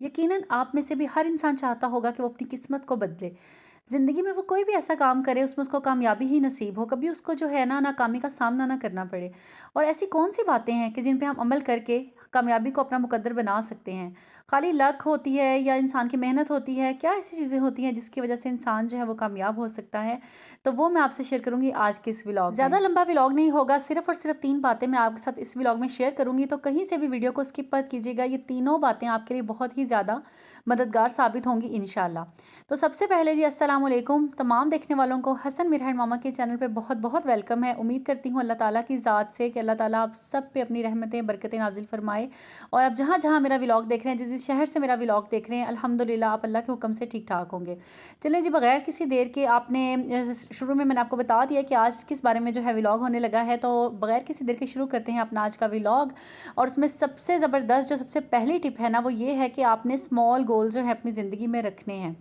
यकीनन आप में से भी हर इंसान चाहता होगा कि वो अपनी किस्मत को बदले। ज़िंदगी में वो कोई भी ऐसा काम करे उसमें उसको कामयाबी ही नसीब हो, कभी उसको जो है ना नाकामी का सामना ना करना पड़े। और ऐसी कौन-सी बातें हैं कि जिन पे हम अमल करके कामयाबी को अपना मुकद्दर बना सकते हैं? खाली लक होती है या इंसान की मेहनत होती है? क्या ऐसी चीज़ें होती हैं जिसकी वज़ह से इंसान जो है वो कामयाब हो सकता है? तो वो मैं आपसे शेयर करूँगी आज के इस व्लॉग में। ज़्यादा लंबा व्लॉग नहीं होगा, सिर्फ़ और सिर्फ़ 3 बातें मैं आपके साथ इस व्लॉग में शेयर करूँगी, तो कहीं से भी वीडियो को स्किप मत कीजिएगा। ये तीनों बातें आपके लिए बहुत ही ज़्यादा मददगार साबित होंगी इंशाल्लाह। तो सबसे पहले जी अस्सलाम वालेकुम तमाम देखने वालों को हसन मिरहर मामा के चैनल पे बहुत-बहुत वेलकम है। उम्मीद करती हूँ अल्लाह ताला की ज़ात से कि अल्लाह ताला आप सब पे अपनी रहमतें, बरकतें नाज़िल फ़रमाए। और आप जहाँ-जहाँ मेरा व्लॉग देख रहे हैं, जिस-जिस शहर से मेरा व्लॉग देख रहे हैं, अल्हम्दुलिल्लाह आप अल्लाह के हुक्म से ठीक-ठाक होंगे। चलें जी, बगैर किसी देर के आपने शुरू में मैंने आपको बता दिया कि आज किस बारे में जो है व्लॉग होने लगा है, तो बगैर किसी देर के शुरू करते हैं अपना आज का व्लॉग। और उसमें सबसे ज़बरदस्त जो सबसे पहली टिप है ना, वो ये है कि आपने स्मॉल गोल जो है अपनी ज़िंदगी में रखने हैं।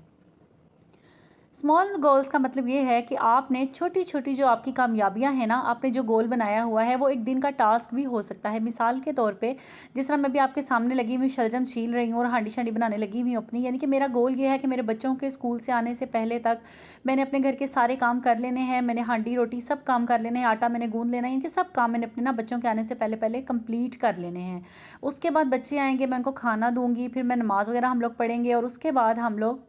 स्मॉल गोल्स का मतलब ये है कि आपने छोटी-छोटी जो आपकी कामयाबियाँ हैं ना, आपने जो गोल बनाया हुआ है वो एक दिन का टास्क भी हो सकता है। मिसाल के तौर पे जिस तरह मैं भी आपके सामने लगी हुई शलजम छील रही हूँ और हांडी-शांडी बनाने लगी हुई हूँ अपनी, यानी कि मेरा गोल ये है कि मेरे बच्चों के स्कूल से आने से पहले तक मैंने अपने घर के सारे काम कर लेने हैं। मैंने हांडी-रोटी सब काम कर लेने हैं, आटा मैंने गूँध लेना है, इनके सब काम मैंने अपने ना बच्चों के आने से पहले-पहले कंप्लीट कर लेने हैं। उसके बाद बच्चे आएँगे, मैं उनको खाना दूँगी, फिर मैं नमाज़ वगैरह हम लोग पढ़ेंगे और उसके बाद हम लोग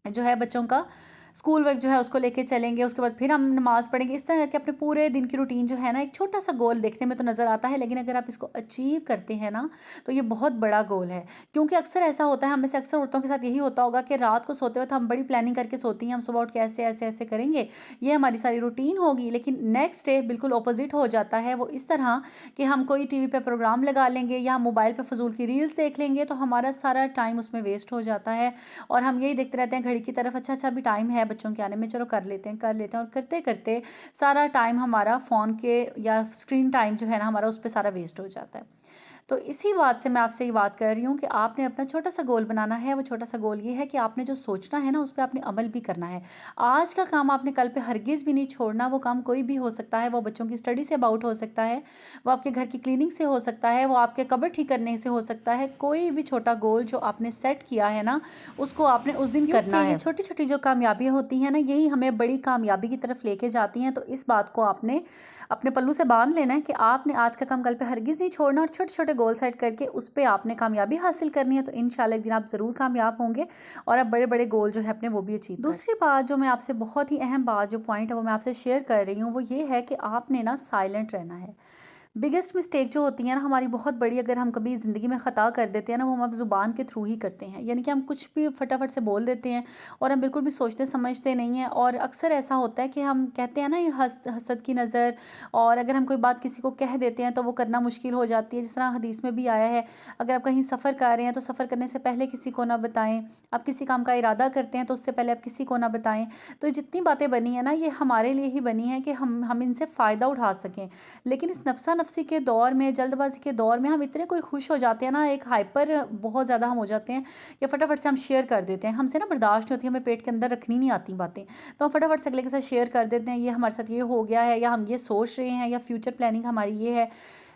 जो है बच्चों का स्कूल वर्क जो है उसको लेके चलेंगे, उसके बाद फिर हम नमाज़ पढ़ेंगे। इस तरह के अपने पूरे दिन की रूटीन जो है ना, एक छोटा-सा गोल देखने में तो नज़र आता है, लेकिन अगर आप इसको अचीव करते हैं ना, तो ये बहुत बड़ा गोल है। क्योंकि अक्सर ऐसा होता है, हम में से अक्सर औरतों के साथ यही होता होगा कि रात को सोते वक़्त हम बड़ी प्लानिंग करके सोती हैं, हम सुबह उठ के ऐसे, ऐसे, ऐसे करेंगे, ये हमारी सारी रूटीन होगी। लेकिन नेक्स्ट डे बिल्कुल ऑपोज़िट हो जाता है, वो इस तरह कि हम कोई टीवी पे प्रोग्राम लगा लेंगे या हम मोबाइल पे फ़िज़ूल की रील्स देख लेंगे, तो हमारा सारा टाइम उसमें वेस्ट हो जाता है। और हम यही देखते रहते हैं घड़ी की तरफ, अच्छा अच्छा अभी टाइम है बच्चों के आने में, चलो कर लेते हैं और करते करते सारा टाइम हमारा फ़ोन के या स्क्रीन टाइम जो है ना हमारा उस पर सारा वेस्ट हो जाता है। तो इसी बात से मैं आपसे ये बात कर रही हूँ कि आपने अपना छोटा-सा गोल बनाना है। वो छोटा-सा गोल ये है कि आपने जो सोचना है ना, उस पे आपने अमल भी करना है। आज का काम आपने कल पे हरगिज़ भी नहीं छोड़ना। वो काम कोई भी हो सकता है, वो बच्चों की स्टडी से अबाउट हो सकता है, वो आपके घर की क्लीनिंग से हो सकता है, वो आपके कबर्ड ठीक करने से हो सकता है। कोई भी छोटा गोल जो आपने सेट किया है ना, उसको आपने उस दिन करना है। ये छोटी-छोटी जो कामयाबियाँ होती हैं ना, यही हमें बड़ी कामयाबी की तरफ लेके जाती हैं। तो इस बात को आपने अपने पल्लू से बाँध लेना है कि आपने आज का काम कल पे हरगिज़ नहीं छोड़ना और छोटे-छोटे गोल सेट करके उस पे आपने कामयाबी हासिल करनी है। तो इंशाल्लाह एक दिन आप ज़रूर कामयाब होंगे और आप बड़े-बड़े गोल जो है अपने वो भी अचीव कर। दूसरी बात जो मैं आपसे बहुत ही अहम बात जो पॉइंट है वो मैं आपसे शेयर कर रही हूँ, वो ये है कि आपने ना साइलेंट रहना है। बिगेस्ट मिस्टेक जो होती है ना हमारी बहुत बड़ी, अगर हम कभी ज़िंदगी में ख़ता कर देते हैं ना, वो हम अब ज़ुबान के थ्रू ही करते हैं। यानी कि हम कुछ भी फटाफट से बोल देते हैं और हम बिल्कुल भी सोचते समझते नहीं हैं। और अक्सर ऐसा होता है कि हम कहते हैं ना, ये हसद की नज़र, और अगर हम कोई बात किसी को कह देते हैं तो वो करना मुश्किल हो जाती है। जिस तरह हदीस में भी आया है, अगर आप कहीं सफ़र कर रहे हैं तो सफ़र करने से पहले किसी को ना बताएं। आप किसी काम का इरादा करते हैं तो उससे पहले आप किसी को ना बताएं। तो ये जितनी बातें बनी हैं ना, ये हमारे लिए ही बनी हैं कि हम इनसे फ़ायदा उठा सकें। लेकिन इस नफ़्सा नफ़सी के दौर में, जल्दबाज़ी के दौर में हम इतने कोई खुश हो जाते हैं ना, एक हाइपर बहुत ज़्यादा हम हो जाते हैं कि फटाफट से हम शेयर कर देते हैं। हमसे ना बर्दाश्त नहीं होती, हमें पेट के अंदर रखनी नहीं आती बातें, तो हम फटाफट से अगले के साथ शेयर कर देते हैं, ये हमारे साथ ये हो गया है या हम ये सोच रहे हैं या फ्यूचर प्लानिंग हमारी ये है।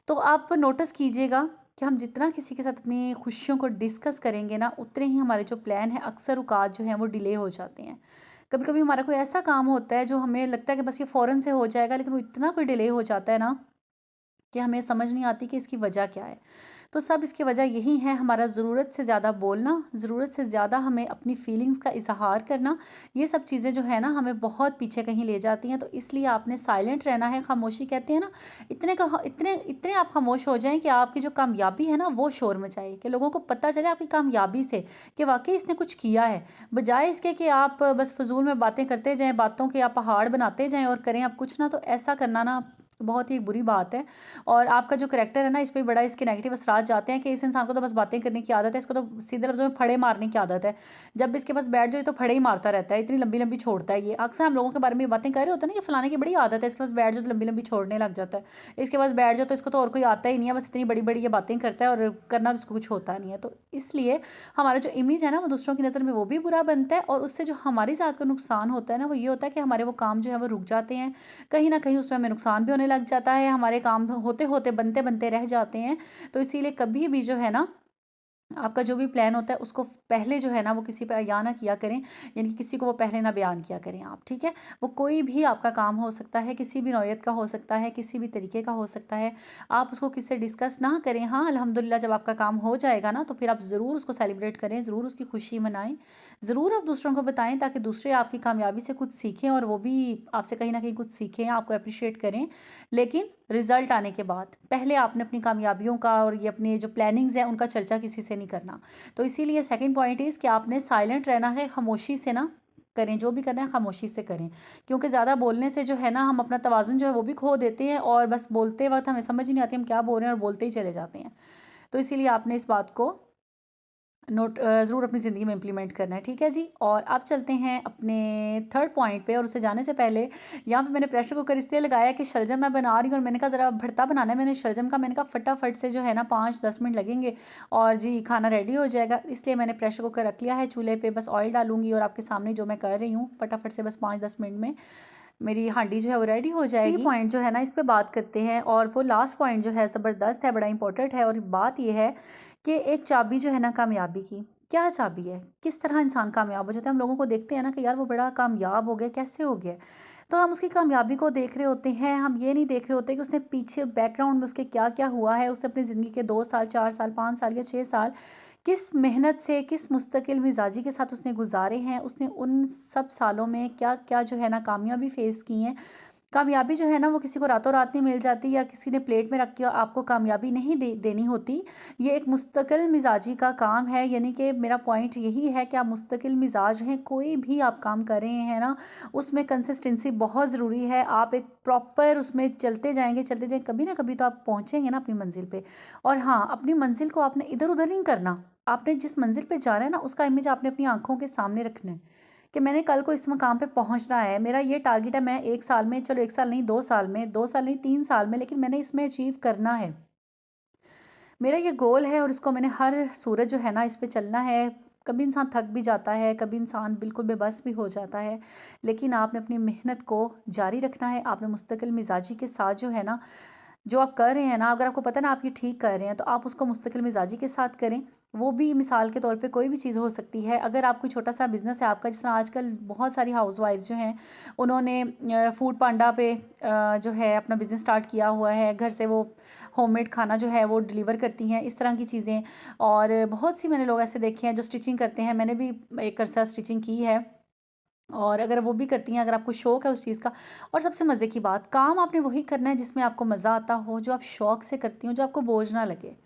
तो आप नोटिस कीजिएगा कि हम जितना किसी के साथ अपनी खुशियों को डिस्कस करेंगे ना, उतने ही हमारे जो प्लान है अक्सर औकात जो हैं वो डिले हो जाते हैं। कभी-कभी हमारा कोई ऐसा काम होता है जो हमें लगता है कि बस ये फ़ौरन से हो जाएगा, लेकिन वो इतना कोई डिले हो जाता है ना कि हमें समझ नहीं आती कि इसकी वजह क्या है। तो सब इसकी वजह यही है, हमारा ज़रूरत से ज़्यादा बोलना, ज़रूरत से ज़्यादा हमें अपनी फीलिंग्स का इज़हार करना, ये सब चीज़ें जो है ना हमें बहुत पीछे कहीं ले जाती हैं। तो इसलिए आपने साइलेंट रहना है। खामोशी कहते हैं ना, इतने इतने आप खामोश हो जाएँ कि आपकी जो कामयाबी है ना वो शोर मचाए, कि लोगों को पता चले आपकी कामयाबी से कि वाक़ई इसने कुछ किया है। बजाए इसके कि आप बस फ़िज़ूल में बातें करते जाएँ, बातों के आप पहाड़ बनाते जाएँ और करें आप कुछ ना, तो ऐसा करना ना बहुत ही बुरी बात है। और आपका जो करैक्टर है ना, इस पे बड़ा इसके नेगेटिव असरात जाते हैं कि इस इंसान को तो बस बातें करने की आदत है, इसको तो सीधे लफ्ज़ों में फड़े मारने की आदत है। जब भी इसके पास बैठ जाए तो फड़े ही मारता रहता है, इतनी लंबी-लंबी छोड़ता है ये। अक्सर हम लोगों के बारे में ये बातें कर रहे होते हैं ना कि फलाने की बड़ी आदत है, इसके पास बैठ जाओ तो लंबी-लंबी छोड़ने लग जाता है। इसके पास बैठ जाओ तो इसको तो और कोई आता ही नहीं है, बस इतनी बड़ी-बड़ी ये बातें करता है और करना तो इसको कुछ होता नहीं है। तो इसलिए हमारा जो इमेज है ना वो दूसरों की नज़र में वो भी बुरा बनता है, और उससे जो हमारी ज़ात को नुकसान होता है ना, वो ये होता है कि हमारे वो काम जो है वो रुक जाते हैं। कहीं न कहीं उसमें हमें नुकसान भी होने लग जाता है, हमारे काम होते-होते, बनते-बनते रह जाते हैं। तो इसीलिए कभी भी जो है ना आपका जो भी प्लान होता है उसको पहले जो है ना वो किसी पे बयान ना किया करें, यानी कि किसी को वो पहले ना बयान किया करें आप, ठीक है। वो कोई भी आपका काम हो सकता है, किसी भी नौयत का हो सकता है, किसी भी तरीके का हो सकता है, आप उसको किसी से डिस्कस ना करें। हाँ, अल्हम्दुलिल्लाह जब आपका काम हो जाएगा ना तो फिर आप ज़रूर उसको सेलिब्रेट करें, ज़रूर उसकी खुशी मनाएं, ज़रूर आप दूसरों को बताएं ताकि दूसरे आपकी कामयाबी से कुछ सीखें और वो भी आपसे कहीं ना कहीं कुछ सीखें, आपको अप्रिशिएट करें। लेकिन रिजल्ट आने के बाद पहले आपने अपनी कामयाबियों का और ये अपने जो प्लानिंग्स हैं उनका चर्चा किसी से नहीं करना। तो इसीलिए सेकंड पॉइंट इज़ कि आपने साइलेंट रहना है, खामोशी से ना करें, जो भी करना है खामोशी से करें, क्योंकि ज़्यादा बोलने से जो है ना हम अपना तवाज़ुन जो है वो भी खो देते हैं और बस बोलते वक्त हमें समझ ही नहीं आती हम क्या बोल रहे हैं और बोलते ही चले जाते हैं। तो इसीलिए आपने इस बात को ज़रूर अपनी ज़िंदगी में इम्प्लीमेंट करना है, ठीक है जी। और अब चलते हैं अपने थर्ड पॉइंट पे, और उसे जाने से पहले यहाँ पे मैंने प्रेशर कुकर इसलिए लगाया कि शलजम मैं बना रही हूँ और मैंने कहा ज़रा भरता बनाना है मैंने शलजम का, मैंने कहा फटाफट से जो है ना 5-10 मिनट लगेंगे और जी खाना रेडी हो जाएगा, इसलिए मैंने प्रेशर कुकर रख लिया है चूल्हे पे। बस ऑयल डालूंगी और आपके सामने जो मैं कर रही हूँ फटाफट से बस 5-10 मिनट में मेरी हांडी जो है वो रेडी हो जाएगी। 3 पॉइंट जो है ना इस पे बात करते हैं, और वो लास्ट पॉइंट जो है ज़बरदस्त है, बड़ा इंपॉर्टेंट है। और बात ये है कि एक चाबी जो है ना कामयाबी की, क्या चाबी है, किस तरह इंसान कामयाब हो जाता है। हम लोगों को देखते हैं ना कि यार वो बड़ा कामयाब हो गया, कैसे हो गया, तो हम उसकी कामयाबी को देख रहे होते हैं, हम ये नहीं देख रहे होते कि उसने पीछे बैकग्राउंड में उसके क्या क्या हुआ है, उसने अपनी ज़िंदगी के 2 साल 4 साल 5 साल या 6 साल किस मेहनत से, किस मुस्तकिल मिजाजी के साथ उसने गुजारे हैं, उसने उन सब सालों में क्या क्या जो है ना कामयाबी फेस की हैं। कामयाबी जो है ना वो किसी को रातों रात नहीं मिल जाती, या किसी ने प्लेट में रख के आपको कामयाबी नहीं देनी होती। ये एक मुस्तकिल मिजाजी का काम है, यानी कि मेरा पॉइंट यही है कि आप मुस्तकिल मिजाज हैं, कोई भी आप काम कर रहे हैं ना उसमें कंसिस्टेंसी बहुत ज़रूरी है। आप एक प्रॉपर उसमें चलते जाएंगे, कभी ना कभी तो आप पहुँचेंगे ना अपनी मंजिल पे। और हाँ, अपनी मंजिल को आपने इधर उधर नहीं करना, आपने जिस मंजिल पे जा रहे हैं ना उसका इमेज आपने अपनी आंखों के सामने रखना है कि मैंने कल को इस मकाम पे पहुंचना है, मेरा ये टारगेट है, मैं 1 साल में, चलो 1 साल नहीं 2 साल में, 2 साल नहीं 3 साल में, लेकिन मैंने इसमें अचीव करना है, मेरा ये गोल है और इसको मैंने हर सूरत जो है ना इस पे चलना है। कभी इंसान थक भी जाता है, कभी इंसान बिल्कुल बेबस भी हो जाता है, लेकिन आपने अपनी मेहनत को जारी रखना है। आपने मुस्तकिल मिजाजी के साथ जो है ना जो आप कर रहे हैं ना, अगर आपको पता है ना आप ये ठीक कर रहे हैं तो आप उसको मुस्तकिल मिजाजी के साथ करें। वो भी मिसाल के तौर पे कोई भी चीज़ हो सकती है। अगर आप कोई छोटा सा बिज़नेस है आपका, जिस तरह आजकल बहुत सारी हाउसवाइफ जो हैं उन्होंने फूड पांडा पे जो है अपना बिज़नेस स्टार्ट किया हुआ है, घर से वो होममेड खाना जो है वो डिलीवर करती हैं, इस तरह की चीज़ें। और बहुत सी मैंने लोग ऐसे देखे हैं जो स्टिचिंग करते हैं, मैंने भी एक अरसा स्टिचिंग की है, और अगर वो भी करती हैं, अगर आपको शौक़ है उस चीज़ का। और सबसे मज़े की बात, काम आपने वही करना है जिसमें आपको मज़ा आता हो, जो आप शौक़ से करती हो, जो आपको बोझ ना लगे,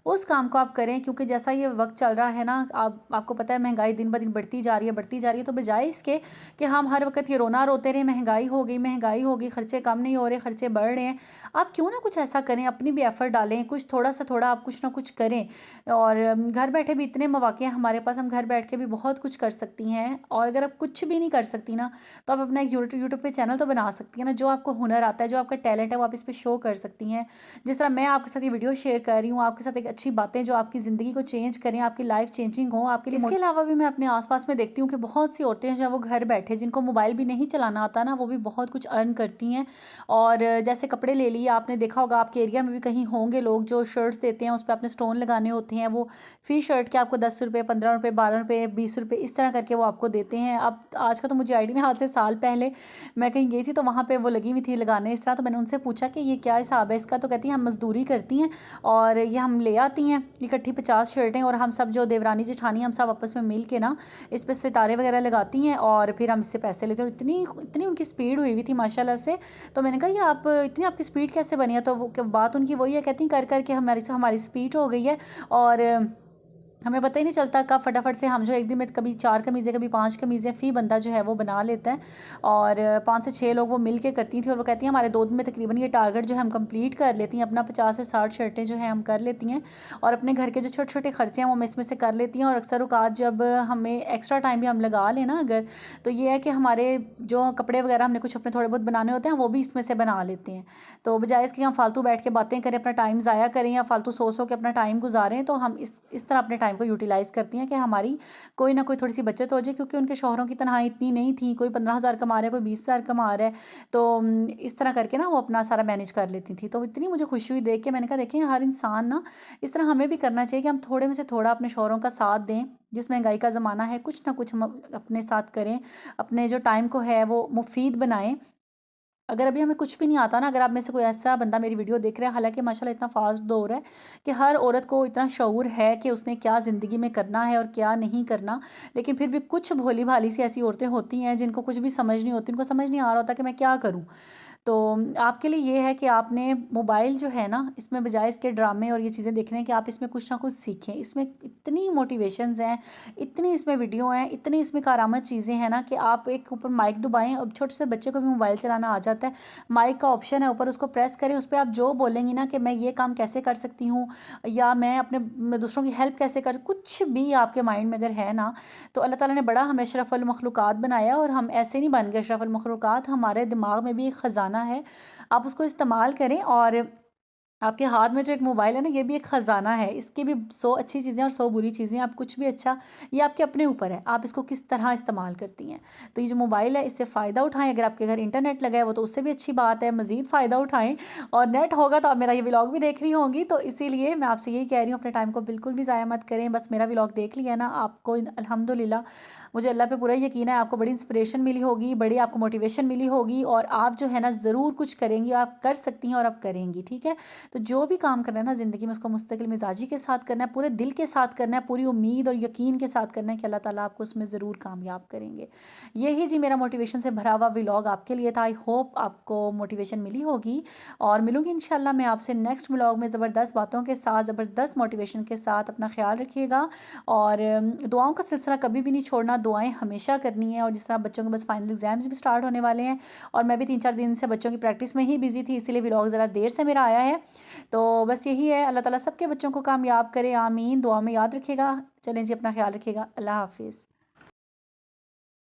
उस काम को आप करें। क्योंकि जैसा ये वक्त चल रहा है ना, आपको पता है महंगाई दिन ब दिन बढ़ती जा रही है, बढ़ती जा रही है। तो बजाय इसके कि हम हर वक्त ये रोना रोते रहे महंगाई हो गई, महंगाई हो गई, खर्चे कम नहीं हो रहे, खर्चे बढ़ रहे हैं, आप क्यों ना कुछ ऐसा करें, अपनी भी एफ़र्ट डालें, कुछ थोड़ा सा थोड़ा आप कुछ ना कुछ करें। और घर बैठे भी इतने मौके हैं हमारे पास, हम घर बैठ के भी बहुत कुछ कर सकती हैं। और अगर आप कुछ भी नहीं कर सकती ना तो आप अपना एक यूट्यूब पे चैनल तो बना सकती हैं ना, जो आपको हुनर आता है, जो आपका टैलेंट है वो आप इस पर शो कर सकती हैं। जिस तरह मैं आपके साथ ये वीडियो शेयर कर रही हूँ, आपके साथ एक अच्छी बातें जो आपकी ज़िंदगी को चेंज करें, आपकी लाइफ चेंजिंग हो आपके लिए। इसके अलावा भी मैं अपने आसपास में देखती हूँ कि बहुत सी औरतें जो है वो घर बैठे, जिनको मोबाइल भी नहीं चलाना आता ना, वो भी बहुत कुछ अर्न करती हैं। और जैसे कपड़े ले लिए, आपने देखा होगा आपके एरिया में भी कहीं होंगे लोग जो शर्ट्स देते हैं, उस पर आपने स्टोन लगाने होते हैं, वो फी शर्ट के आपको 10 रुपये 15 रुपये 12 रुपये 20 रुपये इस तरह करके वो आपको देते हैं। अब आज का तो मुझे आइडिया नहीं, आज से साल पहले मैं कहीं गई थी तो वहाँ पे वो लगी हुई थी लगाने इस तरह। तो मैंने उनसे पूछा कि ये क्या हिसाब है इसका, तो कहती हैं हम मज़दूरी करती हैं और ये हम ले आती हैं इकट्ठी 50 शर्टें, और हम सब जो देवरानी जेठानी हम सब आपस में मिल के ना इस पर सितारे वगैरह लगाती हैं और फिर हम इससे पैसे लेते हैं। और इतनी इतनी उनकी स्पीड हुई थी माशाल्लाह से। तो मैंने कहा ये आप इतनी आपकी स्पीड कैसे बनी है, तो वो बात उनकी वही है, कहती कर करके हमारी स्पीड हो गई है और हमें पता ही नहीं चलता कब फटाफट से हम जो एक दिन में कभी 4 कमीज़ें कभी 5 कमीज़ें फ़ी बंदा जो है वो बना लेता है। और 5 से 6 लोग वो मिल के करती थी और वो कहती हैं हमारे 2 दिन में तकरीबन ये टारगेट जो है हम कंप्लीट कर लेती हैं, अपना 50 से 60 शर्टें जो है हम कर लेती हैं और अपने घर के जो छोटे छोटे खर्चे हैं वो हम इसमें से कर लेती हैं। और अक्सर औकात जब हमें एक्स्ट्रा टाइम भी हम लगा लें ना अगर, तो ये है कि हमारे जो कपड़े वगैरह हमने कुछ अपने थोड़े बहुत बनाने होते हैं वो भी इसमें से बना लेते हैं। तो बजाय इसके हम फालतू बैठ के बातें करें, अपना टाइम ज़ाया करें या फालतू सो के अपना टाइम गुजारें, तो हम इस तरह अपने टाइम को यूटिलाइज़ करती हैं कि हमारी कोई ना कोई थोड़ी-सी बचत हो जाए, क्योंकि उनके शौहरों की तनख़्वाही इतनी नहीं थी, कोई 15,000 कमा रहा है, कोई 20,000 कमा रहा है, तो इस तरह करके ना वो अपना सारा मैनेज कर लेती थी। तो इतनी मुझे खुशी हुई देख के, मैंने कहा देखें हर इंसान ना इस तरह हमें भी करना चाहिए कि हम थोड़े में से थोड़ा अपने शौहरों का साथ दें। जिस महँगाई का ज़माना है, कुछ ना कुछ हम अपने साथ करें, अपने जो टाइम को है वो मुफ़ीद बनाएँ। अगर अभी हमें कुछ भी नहीं आता ना, अगर आप में से कोई ऐसा बंदा मेरी वीडियो देख रहा है, हालाँकि माशाल्लाह इतना फ़ास्ट दौर है कि हर औरत को इतना शऊर है कि उसने क्या ज़िंदगी में करना है और क्या नहीं करना, लेकिन फिर भी कुछ भोली-भाली सी ऐसी औरतें होती हैं जिनको कुछ भी समझ नहीं होती, उनको समझ नहीं आ रहा होता कि मैं क्या करूँ? तो आपके लिए ये है कि आपने मोबाइल जो है ना, इसमें बजाय इसके ड्रामे और ये चीज़ें देखने के, आप इसमें कुछ ना कुछ सीखें। इसमें इतनी मोटिवेशंस हैं, इतनी इसमें वीडियो हैं, इतनी इसमें कारामत चीज़ें हैं ना कि आप एक ऊपर माइक दबाएँ, अब छोटे से बच्चे को भी मोबाइल चलाना आ जाता है। माइक का ऑप्शन है ऊपर, उसको प्रेस करें, उस पे आप जो बोलेंगी ना कि मैं ये काम कैसे कर सकती हूँ, या मैं दूसरों की हेल्प कैसे कर, कुछ भी आपके माइंड में अगर है ना, तो अल्लाह ताला ने बड़ा हमें अशरफुल मखलूक़ात बनाया, और हम ऐसे नहीं बन गए अशरफुल मखलूक़ात, हमारे दिमाग में भी एक ख़ज़ाना है। आप उसको इस्तेमाल करें, और आपके हाथ में जो एक मोबाइल है ना, ये भी एक ख़ज़ाना है, इसकी भी 100 अच्छी चीज़ें और 100 बुरी चीज़ें। आप कुछ भी अच्छा, ये आपके अपने ऊपर है, आप इसको किस तरह इस्तेमाल करती हैं। तो ये जो मोबाइल है, इससे फ़ायदा उठाएँ। अगर आपके घर इंटरनेट लगा है वो तो उससे भी अच्छी बात है, मज़ीद फ़ायदा उठाएँ, और नेट होगा तो आप मेरा ये व्लॉग भी देख रही होंगी, तो इसीलिए मैं आपसे यही कह रही हूँ, अपने टाइम को बिल्कुल भी ज़ाया मत करें। बस मेरा व्लॉग देख लिया ना आपको, अल्हम्दुलिल्लाह मुझे अल्लाह पे पूरा यकीन है, आपको बड़ी इंस्पिरेशन मिली होगी, बड़ी आपको मोटिवेशन मिली होगी, और आप जो है ना ज़रूर कुछ करेंगी, आप कर सकती हैं और आप करेंगी, ठीक है। तो जो भी काम करना है ना ज़िंदगी में, उसको मुस्तकिल मिजाजी के साथ करना है, पूरे दिल के साथ करना है, पूरी उम्मीद और यकीन के साथ करना है कि अल्लाह ताला आपको उसमें ज़रूर कामयाब करेंगे। यही जी मेरा मोटिवेशन से भरा हुआ व्लॉग आपके लिए था। आई होप आपको मोटिवेशन मिली होगी, और मिलूँगी इंशाल्लाह मैं आपसे नेक्स्ट व्लॉग में ज़बरदस्त बातों के साथ, ज़बरदस्त मोटिवेशन के साथ। अपना ख्याल रखिएगा, और दुआओं का सिलसिला कभी भी नहीं छोड़ना, दुआएं हमेशा करनी है। और जिस तरह बच्चों के बस फाइनल एग्जाम्स भी स्टार्ट होने वाले हैं, और मैं भी 3-4 दिन से बच्चों की प्रैक्टिस में ही बिज़ी थी, इसीलिए व्लॉग ज़रा देर से मेरा आया है। तो बस यही है, अल्लाह ताला सबके बच्चों को कामयाब करे, आमीन। दुआ में याद रखिएगा। चलें जी, अपना ख्याल रखिएगा। अल्लाह हाफ़िज़।